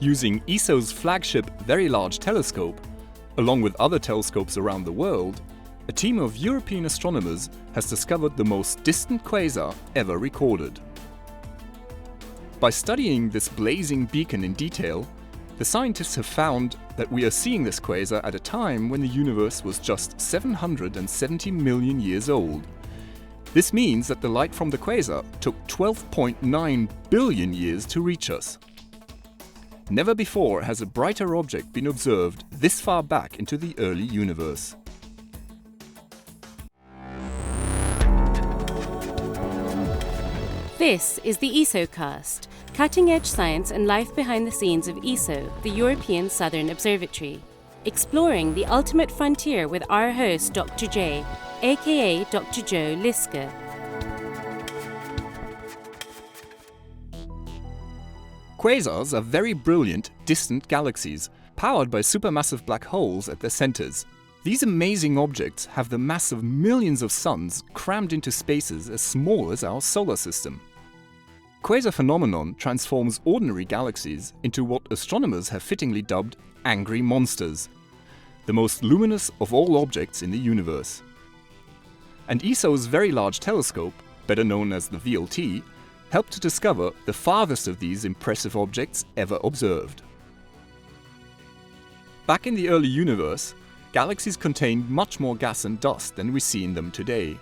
Using ESO's flagship Very Large Telescope, along with other telescopes around the world, a team of European astronomers has discovered the most distant quasar ever recorded. By studying this blazing beacon in detail, the scientists have found that we are seeing this quasar at a time when the universe was just 770 million years old. This means that the light from the quasar took 12.9 billion years to reach us. Never before has a brighter object been observed this far back into the early universe. This is the ESOcast, cutting-edge science and life behind the scenes of ESO, the European Southern Observatory, exploring the ultimate frontier with our host Dr. J, aka Dr. Joe Liske. Quasars are very brilliant, distant galaxies, powered by supermassive black holes at their centers. These amazing objects have the mass of millions of suns crammed into spaces as small as our solar system. Quasar phenomenon transforms ordinary galaxies into what astronomers have fittingly dubbed angry monsters, the most luminous of all objects in the universe. And ESO's Very Large Telescope, better known as the VLT, helped to discover the farthest of these impressive objects ever observed. Back in the early universe, galaxies contained much more gas and dust than we see in them today.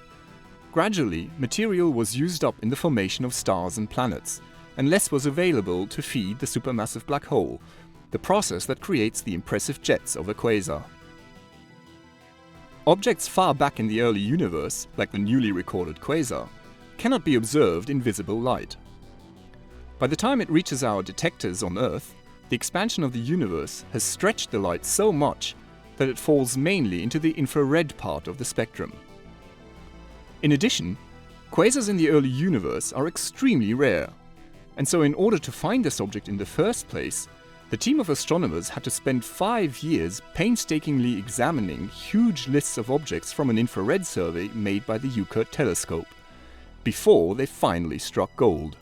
Gradually, material was used up in the formation of stars and planets, and less was available to feed the supermassive black hole, the process that creates the impressive jets of a quasar. Objects far back in the early universe, like the newly recorded quasar, cannot be observed in visible light. By the time it reaches our detectors on Earth, the expansion of the universe has stretched the light so much that it falls mainly into the infrared part of the spectrum. In addition, quasars in the early universe are extremely rare, and so in order to find this object in the first place, the team of astronomers had to spend 5 years painstakingly examining huge lists of objects from an infrared survey made by the Herbert telescope, before they finally struck gold.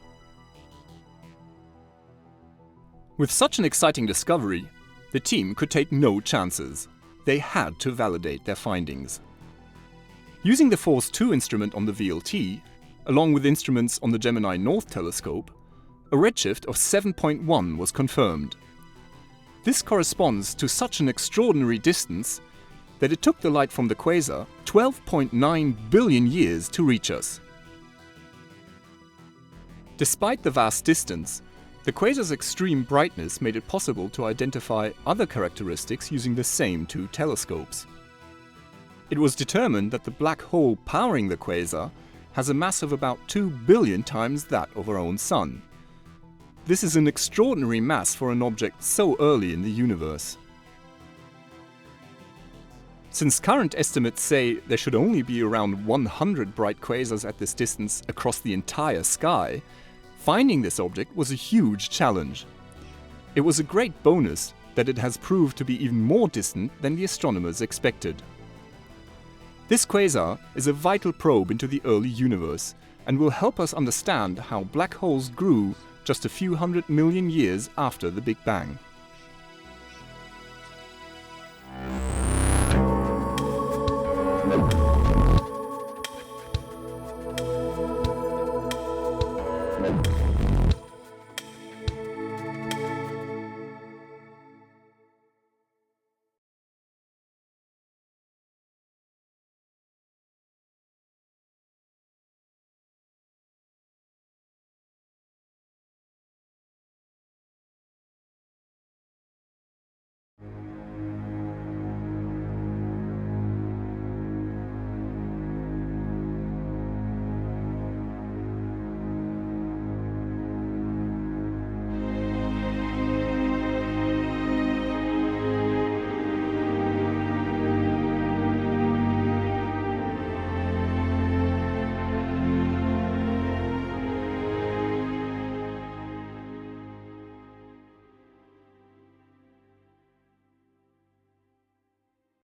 With such an exciting discovery, the team could take no chances. They had to validate their findings. Using the Force 2 instrument on the VLT, along with instruments on the Gemini North telescope, a redshift of 7.1 was confirmed. This corresponds to such an extraordinary distance that it took the light from the quasar 12.9 billion years to reach us. Despite the vast distance, the quasar's extreme brightness made it possible to identify other characteristics using the same two telescopes. It was determined that the black hole powering the quasar has a mass of about 2 billion times that of our own Sun. This is an extraordinary mass for an object so early in the universe. Since current estimates say there should only be around 100 bright quasars at this distance across the entire sky, finding this object was a huge challenge. It was a great bonus that it has proved to be even more distant than the astronomers expected. This quasar is a vital probe into the early universe and will help us understand how black holes grew just a few 100 million years after the Big Bang.